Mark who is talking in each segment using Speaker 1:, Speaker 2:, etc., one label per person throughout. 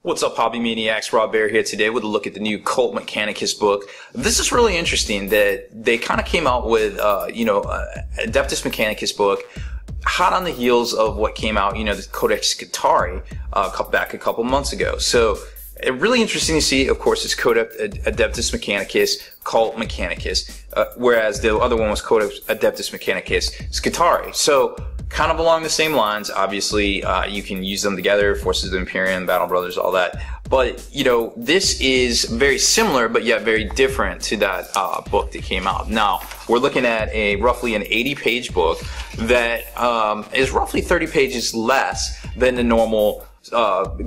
Speaker 1: What's up, Hobby Maniacs? Rob Bear here today with a look at the new Cult Mechanicus book. This is really interesting that they kind of came out with, Adeptus Mechanicus book, hot on the heels of what came out, the Codex Scutari, back a couple months ago. So, really interesting to see. Of course, it's Codex Adeptus Mechanicus, Cult Mechanicus, whereas the other one was Codex Adeptus Mechanicus Scutari. So, kind of along the same lines. Obviously, you can use them together, Forces of the Imperium, Battle Brothers, all that. But, this is very similar, but yet very different to that book that came out. Now, we're looking at roughly an 80-page book that is roughly 30 pages less than the normal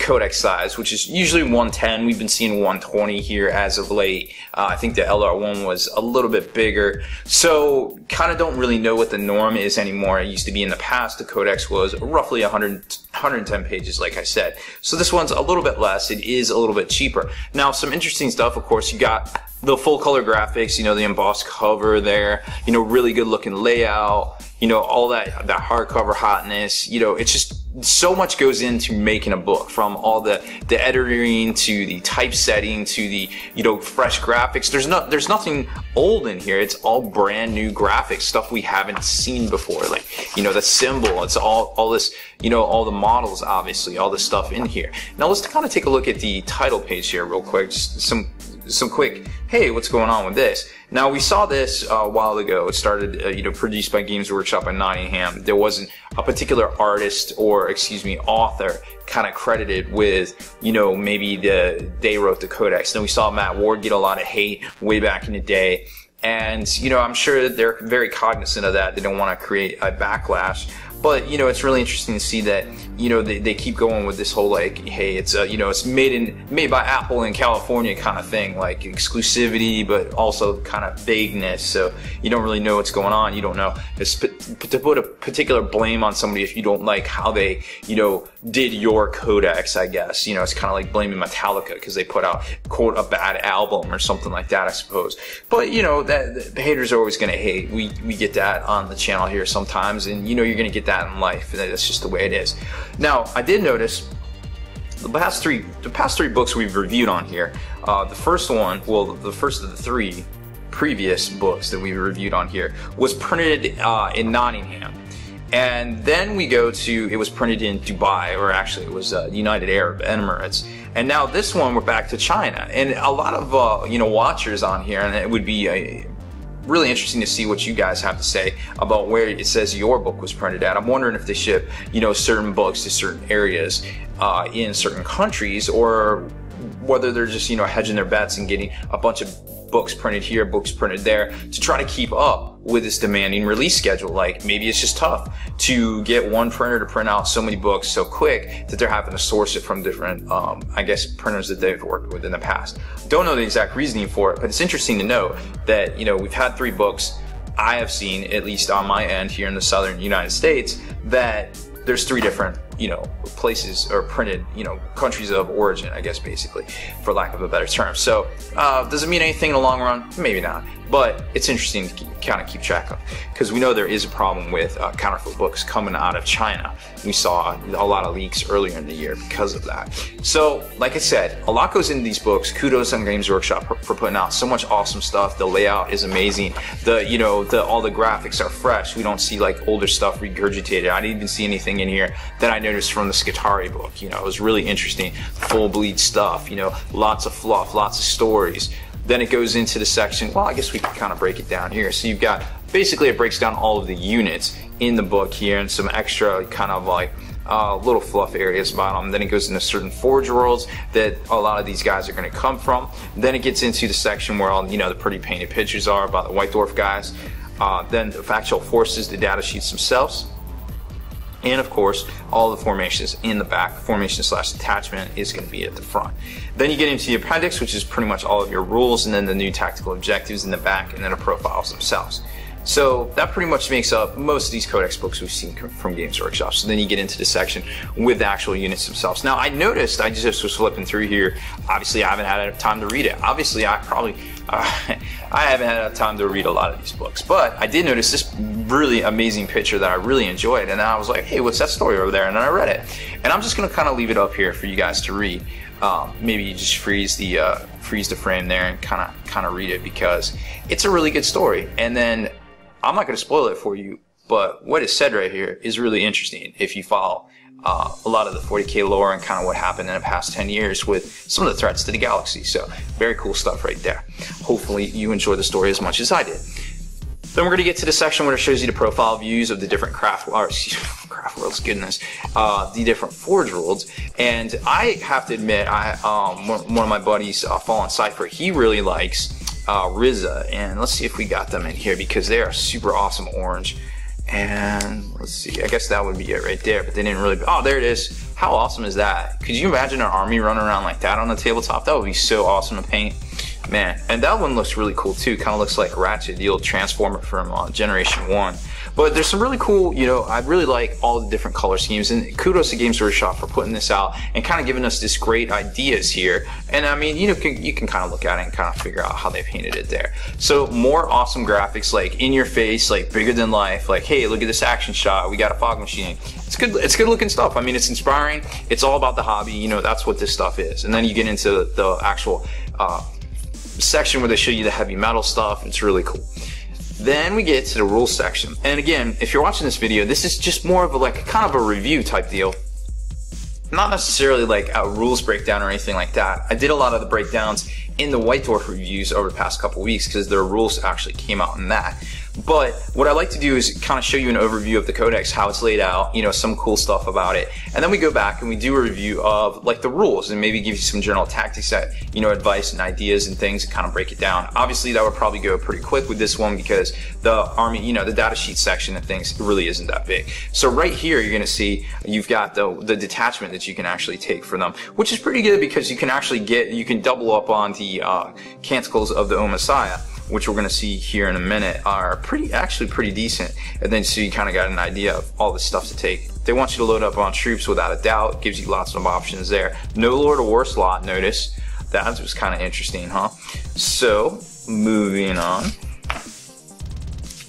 Speaker 1: codex size, which is usually 110. We've been seeing 120 here as of late. I think the LR1 was a little bit bigger. So kind of don't really know what the norm is anymore. It used to be in the past, the codex was roughly 110 pages, like I said. So this one's a little bit less. It is a little bit cheaper. Now, some interesting stuff, of course, you got the full color graphics, the embossed cover there, really good looking layout, all that hardcover hotness, it's just so much goes into making a book, from all the editing to the typesetting to the, fresh graphics. There's nothing old in here. It's all brand new graphics, stuff we haven't seen before. Like, the symbol, it's all this, all the models, obviously, all this stuff in here. Now let's kind of take a look at the title page here real quick. Just some quick, hey, what's going on with this? Now, we saw this a while ago. It started, produced by Games Workshop in Nottingham. There wasn't a particular artist or, author kind of credited with, maybe they wrote the codex. Then we saw Matt Ward get a lot of hate way back in the day. And, I'm sure they're very cognizant of that. They don't want to create a backlash. But, it's really interesting to see that, they keep going with this whole, like, hey, it's, it's made by Apple in California kind of thing, like exclusivity, but also kind of vagueness. So you don't really know what's going on. You don't know to put a particular blame on somebody if you don't like how they, did your codex, I guess. It's kind of like blaming Metallica because they put out, quote, a bad album or something like that, I suppose. But, that the haters are always going to hate. We get that on the channel here sometimes, and, you're going to get that in life. That's just the way it is. Now, I did notice the past three books we've reviewed on here. The first one, well, the first of the three previous books that we reviewed on here was printed in Nottingham. And then we go to, it was printed in Dubai, or actually it was United Arab Emirates. And now this one, we're back to China. And a lot of, watchers on here, and it would be really interesting to see what you guys have to say about where it says your book was printed at. I'm wondering if they ship, certain books to certain areas in certain countries, or whether they're just, hedging their bets and getting a bunch of books printed here, books printed there, to try to keep up with this demanding release schedule. Like, maybe it's just tough to get one printer to print out so many books so quick that they're having to source it from different, printers that they've worked with in the past. Don't know the exact reasoning for it, but it's interesting to note that, we've had 3 books. I have seen, at least on my end here in the southern United States, that there's 3 different, places or printed, countries of origin, I guess, basically, for lack of a better term. So, does it mean anything in the long run? Maybe not. But it's interesting to kind of keep track of, because we know there is a problem with counterfeit books coming out of China. We saw a lot of leaks earlier in the year because of that. So, like I said, a lot goes into these books. Kudos on Games Workshop for putting out so much awesome stuff. The layout is amazing. All the graphics are fresh. We don't see like older stuff regurgitated. I didn't even see anything in here that I noticed from the Scutari book. It was really interesting. Full bleed stuff. Lots of fluff, lots of stories. Then it goes into the section, well, I guess we can kind of break it down here. So you've got, basically it breaks down all of the units in the book here, and some extra kind of like little fluff areas about them. Then it goes into certain forge worlds that a lot of these guys are going to come from. Then it gets into the section where all, the pretty painted pictures are about the White Dwarf guys. Then the factual forces, the data sheets themselves. And of course, all the formations in the back. Formation/detachment is going to be at the front. Then you get into the appendix, which is pretty much all of your rules, and then the new tactical objectives in the back, and then the profiles themselves. So that pretty much makes up most of these codex books we've seen from Games Workshop. So then you get into the section with the actual units themselves. Now, I noticed, I just was flipping through here. Obviously, I haven't had time to read it. Obviously, I haven't had time to read a lot of these books. But I did notice this really amazing picture that I really enjoyed. And I was like, hey, what's that story over there? And then I read it. And I'm just going to kind of leave it up here for you guys to read. maybe you just freeze the frame there and kind of read it, because it's a really good story. And then I'm not going to spoil it for you, but what is said right here is really interesting if you follow a lot of the 40K lore and kind of what happened in the past 10 years with some of the threats to the galaxy. So very cool stuff right there. Hopefully you enjoy the story as much as I did. Then we're going to get to the section where it shows you the profile views of the different craft worlds, goodness, the different forge worlds. And I have to admit, one of my buddies, Fallen Cypher, he really likes Rizza. And let's see if we got them in here, because they are super awesome orange. And let's see, I guess that would be it right there, but they didn't really, oh, there it is. How awesome is that? Could you imagine an army running around like that on the tabletop? That would be so awesome to paint. Man, and that one looks really cool too. Kind of looks like Ratchet, the old Transformer from Generation 1. But there's some really cool, I really like all the different color schemes, and kudos to Games Workshop for putting this out and kind of giving us this great ideas here. And I mean, you can kind of look at it and kind of figure out how they painted it there. So more awesome graphics, like in your face, like bigger than life, like, hey, look at this action shot, we got a fog machine. It's good looking stuff. I mean, it's inspiring. It's all about the hobby, that's what this stuff is. And then you get into the actual section where they show you the heavy metal stuff. It's really cool. Then we get to the rules section. And again, if you're watching this video, this is just more of a kind of a review type deal. Not necessarily like a rules breakdown or anything like that. I did a lot of the breakdowns in the White Dwarf reviews over the past couple weeks, because their rules actually came out in that. But what I like to do is kind of show you an overview of the codex, how it's laid out, some cool stuff about it. And then we go back and we do a review of like the rules, and maybe give you some general tactics that, advice and ideas and things, and kind of break it down. Obviously that would probably go pretty quick with this one, because the army, the data sheet section and things really isn't that big. So right here, you're going to see you've got the detachment that you can actually take for them, which is pretty good, because you can double up on the canticles of the O Messiah, which we're going to see here in a minute, are actually pretty decent. And then so you kind of got an idea of all the stuff to take. They want you to load up on troops without a doubt. Gives you lots of options there. No Lord of War slot, notice. That was kind of interesting, huh? So, moving on.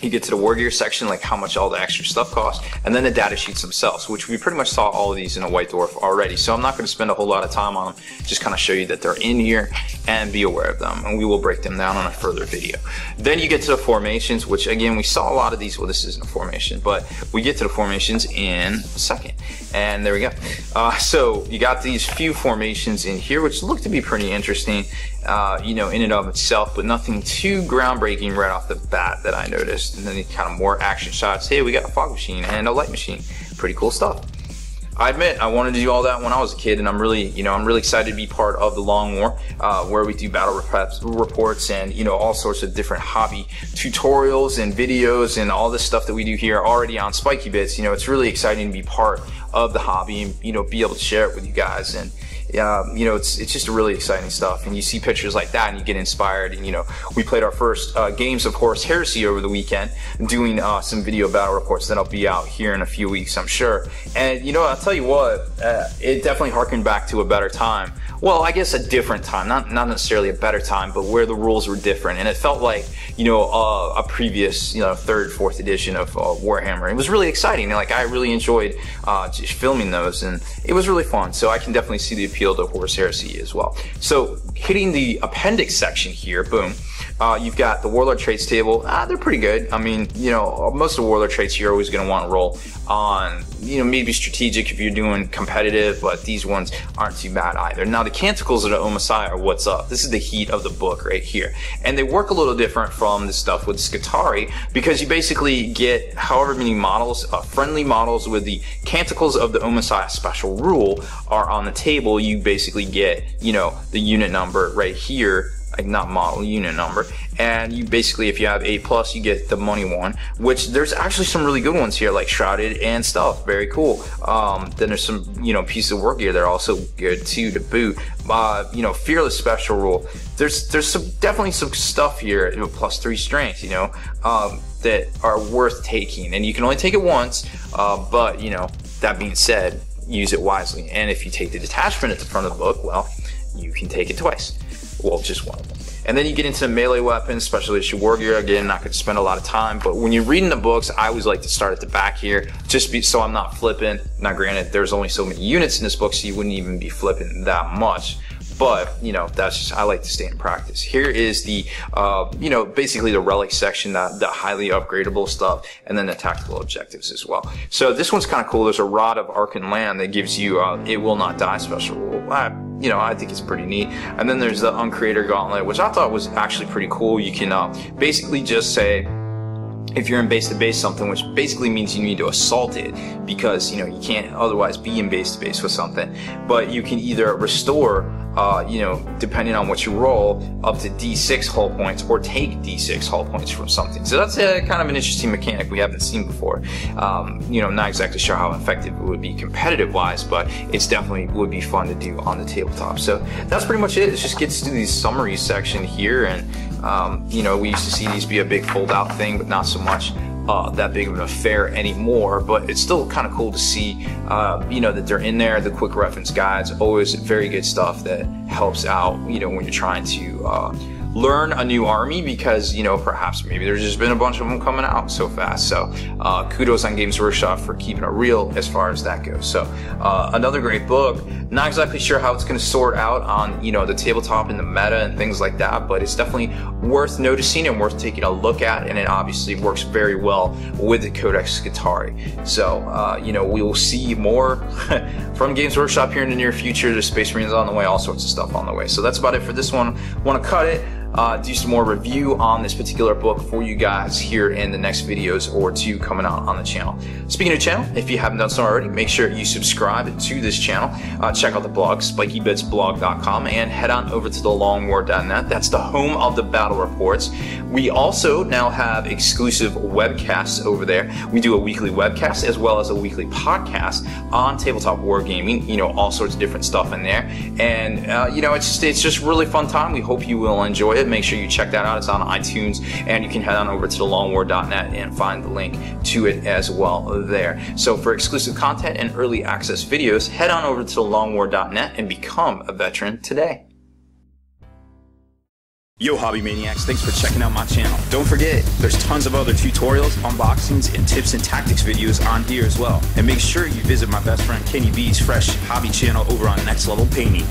Speaker 1: You get to the war gear section, like how much all the extra stuff costs, and then the data sheets themselves, which we pretty much saw all of these in a White Dwarf already. So I'm not going to spend a whole lot of time on them, just kind of show you that they're in here and be aware of them, and we will break them down on a further video. Then you get to the formations, which again, we saw a lot of these. Well, this isn't a formation, but we get to the formations in a second. And there we go. So you got these few formations in here, which look to be pretty interesting, in and of itself, but nothing too groundbreaking right off the bat that I noticed. And then kind of more action shots. Hey, we got a fog machine and a light machine. Pretty cool stuff. I admit, I wanted to do all that when I was a kid, and I'm really excited to be part of the Long War, where we do battle reports and, all sorts of different hobby tutorials and videos and all this stuff that we do here already on Spiky Bits. It's really exciting to be part of the hobby and, be able to share it with you guys. And it's just really exciting stuff, and you see pictures like that and you get inspired. And we played our first games of Horus Heresy over the weekend, doing some video battle reports that'll be out here in a few weeks, I'm sure. And I'll tell you what, it definitely harkened back to a better time. Well, I guess a different time, not necessarily a better time, but where the rules were different, and it felt like a previous third, fourth edition of Warhammer. It was really exciting, and like I really enjoyed just filming those, and it was really fun. So I can definitely see the appeal to Horus Heresy as well. So hitting the appendix section here, boom. You've got the Warlord traits table. They're pretty good. I mean, most of the Warlord traits you're always going to want to roll on, maybe strategic if you're doing competitive, but these ones aren't too bad either. Now, the canticles of the O Messiah are what's up. This is the heat of the book right here. And they work a little different from the stuff with Scutari, because you basically get however many models, friendly models with the canticles of the O Messiah special rule are on the table. You basically get, the unit number right here, like not model, unit number, and you basically, if you have A+, you get the money one, which there's actually some really good ones here, like Shrouded and stuff, very cool. Then there's some, pieces of work gear that are also good too to boot. Fearless special rule. There's definitely some stuff here, +3 strength, that are worth taking, and you can only take it once, but that being said, use it wisely. And if you take the detachment at the front of the book, well, you can take it twice. Well, just one of them. And then you get into the melee weapons, especially as your war gear. Again, not going to spend a lot of time, but when you're reading the books, I always like to start at the back here, so I'm not flipping. Now granted, there's only so many units in this book, so you wouldn't even be flipping that much. But, you know, that's just, I like to stay in practice. Here is the, you know, basically the relic section, the highly upgradable stuff, and then the tactical objectives as well. So this one's kind of cool. There's a Rod of Arcan Land that gives you, it will not die special rule. You know, I think it's pretty neat. And then there's the Uncreator Gauntlet, which I thought was actually pretty cool. You can, basically just say, if you're in base to base something, which basically means you need to assault it, because, you know, you can't otherwise be in base to base with something, but you can either restore, you know, depending on what you roll, up to D6 hull points, or take D6 hull points from something. So that's kind of an interesting mechanic we haven't seen before. You know, not exactly sure how effective it would be competitive wise, but it's definitely would be fun to do on the tabletop. So that's pretty much it. It just gets to the summary section here, and you know, we used to see these be a big fold out thing, but not so much that big of an affair anymore. But it's still kind of cool to see, you know, that they're in there. The quick reference guides, always very good stuff that helps out, you know, when you're trying to learn a new army, because, you know, perhaps maybe there's just been a bunch of them coming out so fast. So kudos on Games Workshop for keeping it real as far as that goes. So another great book. Not exactly sure how it's going to sort out on, you know, the tabletop and the meta and things like that, but it's definitely worth noticing and worth taking a look at, and it obviously works very well with the Codex Skitarii. So you know, we will see more from Games Workshop here in the near future. The Space Marines on the way, all sorts of stuff on the way. So that's about it for this one. Want to cut it, do some more review on this particular book for you guys here in the next videos or two coming out on the channel. Speaking of the channel, if you haven't done so already, make sure you subscribe to this channel. Check out the blog, spikybitsblog.com, and head on over to thelongwar.net. That's the home of the battle reports. We also now have exclusive webcasts over there. We do a weekly webcast as well as a weekly podcast on tabletop wargaming. You know, all sorts of different stuff in there, and you know, it's just really fun time. We hope you will enjoy it. Make sure you check that out. It's on iTunes, and you can head on over to thelongwar.net and find the link to it as well there. So for exclusive content and early access videos, head on over to thelongwar.net and become a veteran today. Yo, Hobby Maniacs, thanks for checking out my channel. Don't forget, there's tons of other tutorials, unboxings, and tips and tactics videos on here as well. And make sure you visit my best friend Kenny B's fresh hobby channel over on Next Level Painting.